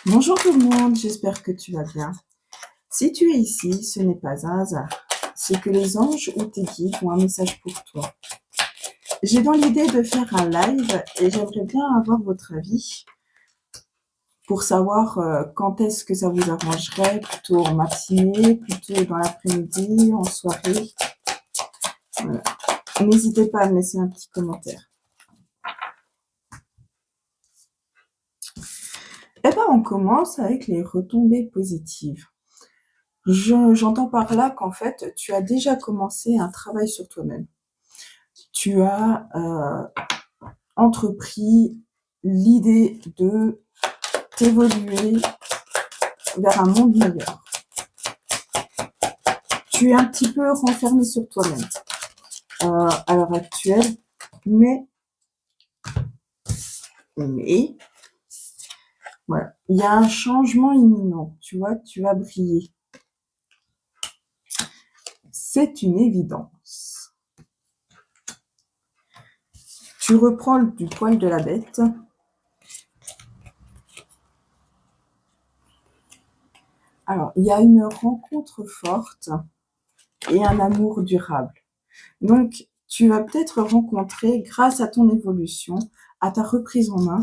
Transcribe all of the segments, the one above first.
Bonjour tout le monde, j'espère que tu vas bien. Si tu es ici, ce n'est pas un hasard. C'est que les anges ou tes guides ont un message pour toi. J'ai dans l'idée de faire un live et j'aimerais bien avoir votre avis pour savoir quand est-ce que ça vous arrangerait, plutôt en matinée, plutôt dans l'après-midi, en soirée. Voilà. N'hésitez pas à me laisser un petit commentaire. Eh ben, on commence avec les retombées positives. J'entends par là qu'en fait, tu as déjà commencé un travail sur toi-même. Tu as entrepris l'idée de t'évoluer vers un monde meilleur. Tu es un petit peu renfermé sur toi-même à l'heure actuelle, mais voilà, il y a un changement imminent. Tu vois, tu vas briller. C'est une évidence. Tu reprends du poil de la bête. Alors, il y a une rencontre forte et un amour durable. Donc, tu vas peut-être rencontrer, grâce à ton évolution, à ta reprise en main,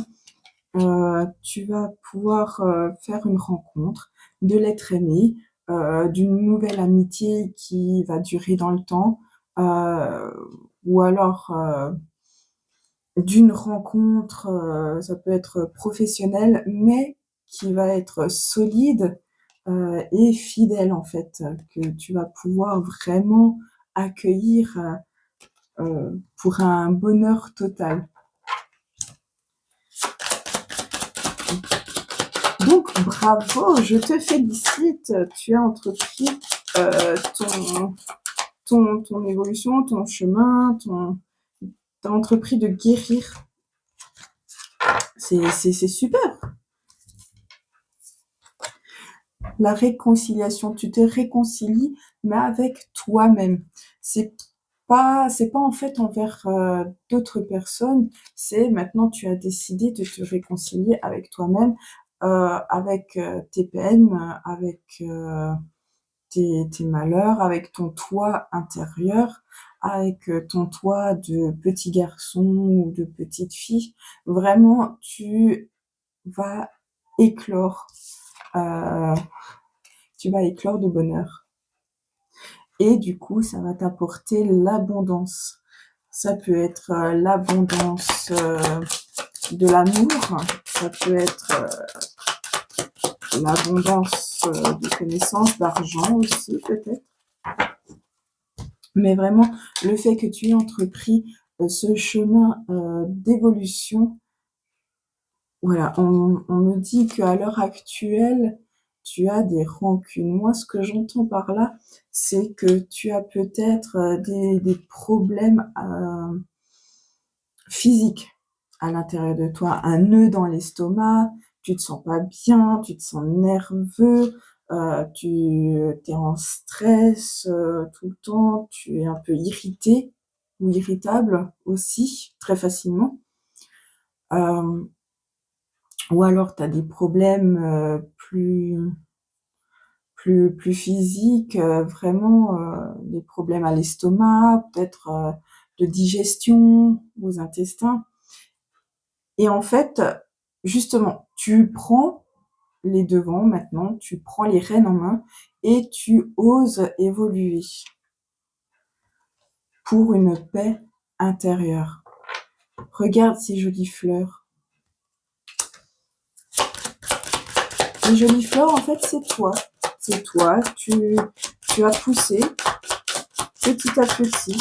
tu vas pouvoir faire une rencontre, de l'être aimé, d'une nouvelle amitié qui va durer dans le temps, ou alors d'une rencontre, ça peut être professionnelle, mais qui va être solide et fidèle en fait, que tu vas pouvoir vraiment accueillir pour un bonheur total. Donc bravo, je te félicite, tu as entrepris ton évolution, ton chemin, t'as entrepris de guérir. C'est super. La réconciliation, tu te réconcilies, mais avec toi-même. C'est pas en fait envers d'autres personnes, c'est maintenant tu as décidé de te réconcilier avec toi-même, avec tes peines, avec tes malheurs, avec ton toi intérieur, avec ton toi de petit garçon ou de petite fille. Vraiment, tu vas éclore, euh, tu vas éclore de bonheur. Et du coup, ça va t'apporter l'abondance. Ça peut être l'abondance de l'amour, ça peut être l'abondance de connaissances, d'argent aussi peut-être. Mais vraiment, le fait que tu aies entrepris ce chemin d'évolution, voilà, on me dit qu'à l'heure actuelle, tu as des rancunes. Moi, ce que j'entends par là, c'est que tu as peut-être des problèmes physiques à l'intérieur de toi, un nœud dans l'estomac, tu te sens pas bien, tu te sens nerveux, tu es en stress tout le temps, tu es un peu irrité ou irritable aussi, très facilement. Ou alors tu as des problèmes plus physiques, vraiment des problèmes à l'estomac, peut-être de digestion, aux intestins. Et en fait, justement, tu prends les devants maintenant, tu prends les rênes en main et tu oses évoluer pour une paix intérieure. Regarde ces jolies fleurs. Les jolies fleurs, en fait, c'est toi. C'est toi, tu as poussé petit à petit.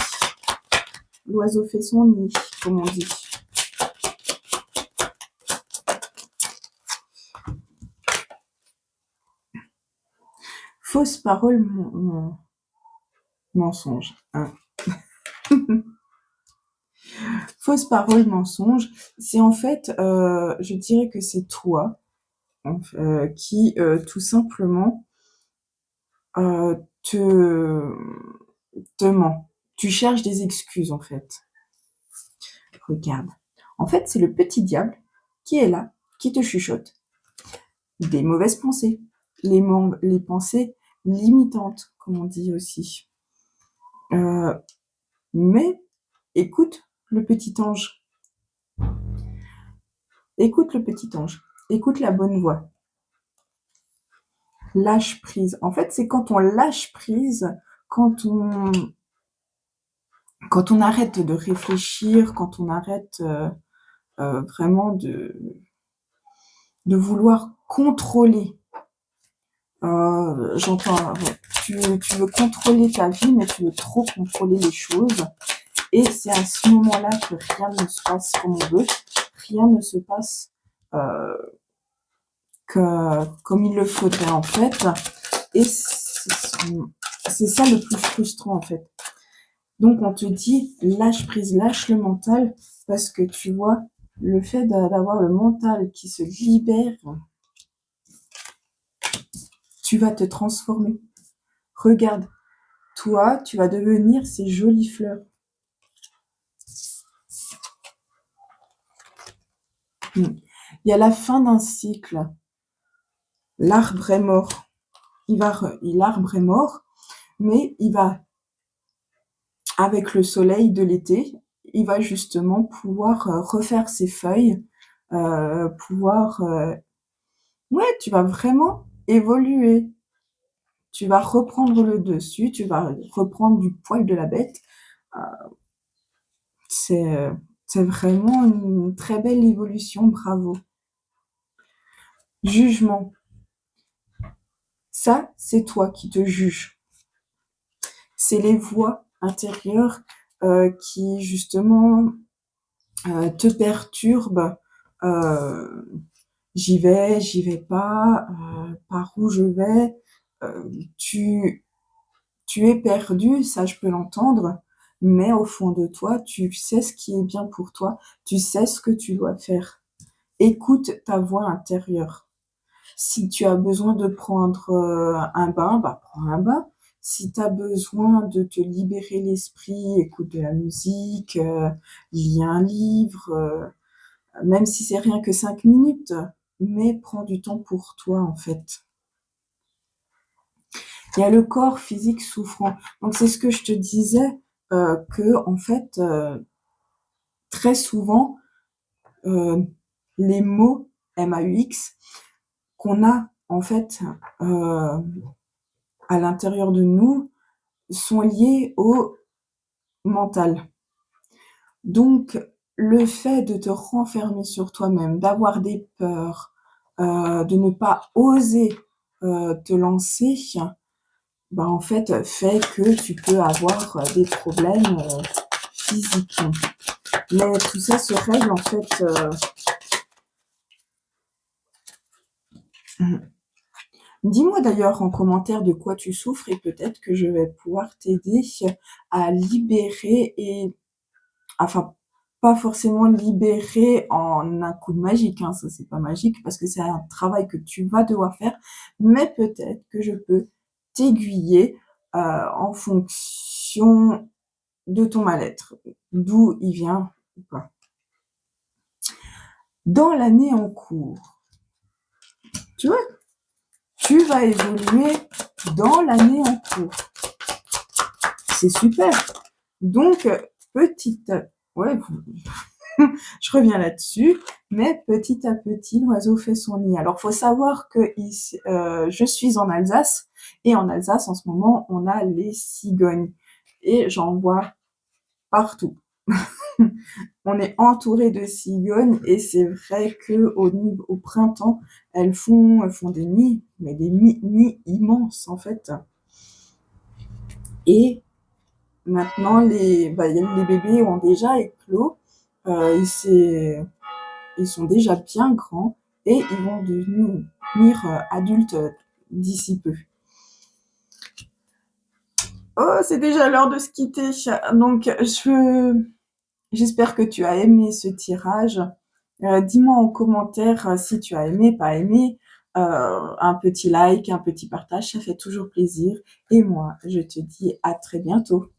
L'oiseau fait son nid, comme on dit. Fausse parole, mensonge. Hein. Fausse parole, mensonge, c'est en fait, je dirais que c'est toi qui tout simplement te ment. Tu cherches des excuses en fait. Regarde. En fait, c'est le petit diable qui est là, qui te chuchote. des mauvaises pensées, les pensées limitantes, comme on dit aussi. Mais écoute le petit ange, écoute le petit ange, écoute la bonne voix, lâche prise. En fait, c'est quand on lâche prise, quand on, quand on arrête de réfléchir, quand on arrête vraiment de vouloir contrôler. J'entends, tu veux contrôler ta vie, mais tu veux trop contrôler les choses. Et c'est à ce moment-là que rien ne se passe comme on veut, rien ne se passe comme il le faudrait en fait. Et c'est ça le plus frustrant en fait. Donc on te dit lâche prise, lâche le mental, parce que tu vois, le fait d'avoir le mental qui se libère, tu vas te transformer. Regarde, toi, tu vas devenir ces jolies fleurs. Il y a la fin d'un cycle. L'arbre est mort. L'arbre est mort, mais il va, avec le soleil de l'été, il va justement pouvoir refaire ses feuilles, pouvoir... ouais, tu vas vraiment évoluer. Tu vas reprendre le dessus, tu vas reprendre du poil de la bête. C'est, c'est vraiment une très belle évolution, bravo. Jugement. Ça, c'est toi qui te juges. C'est les voix intérieures qui, justement, te perturbent. Euh, j'y vais pas, par où je vais. Euh, tu, tu es perdu, ça je peux l'entendre, mais au fond de toi, tu sais ce qui est bien pour toi, tu sais ce que tu dois faire. Écoute ta voix intérieure. Si tu as besoin de prendre un bain, bah prends un bain. Si tu as besoin de te libérer l'esprit, écoute de la musique, lis un livre, même si c'est rien que 5 minutes, mais prends du temps pour toi en fait. Il y a le corps physique souffrant. Donc c'est ce que je te disais, que en fait, très souvent, euh, les mots MAUX qu'on a en fait à l'intérieur de nous sont liés au mental. Donc le fait de te renfermer sur toi-même, d'avoir des peurs, de ne pas oser te lancer, bah en fait que tu peux avoir des problèmes physiques. Mais tout ça se règle en fait. Dis-moi d'ailleurs en commentaire de quoi tu souffres et peut-être que je vais pouvoir t'aider à libérer et enfin pas forcément libérer en un coup de magique, hein, ça c'est pas magique parce que c'est un travail que tu vas devoir faire, mais peut-être que je peux t'aiguiller en fonction de ton mal-être, d'où il vient ou pas. Dans l'année en cours, tu vois, tu vas évoluer dans l'année en cours. C'est super. Donc, ouais, je reviens là-dessus, mais petit à petit, l'oiseau fait son nid. Alors, faut savoir que ici, je suis en Alsace, et en Alsace, en ce moment, on a les cigognes. Et j'en vois partout. On est entouré de cigognes, et c'est vrai que au printemps, elles font des nids, mais des nids immenses, en fait. Et maintenant, les bébés ont déjà éclos, ils sont déjà bien grands et ils vont devenir adultes d'ici peu. Oh, c'est déjà l'heure de se quitter. Donc, j'espère que tu as aimé ce tirage. Dis-moi en commentaire si tu as aimé, pas aimé. Un petit like, un petit partage, ça fait toujours plaisir. Et moi, je te dis à très bientôt.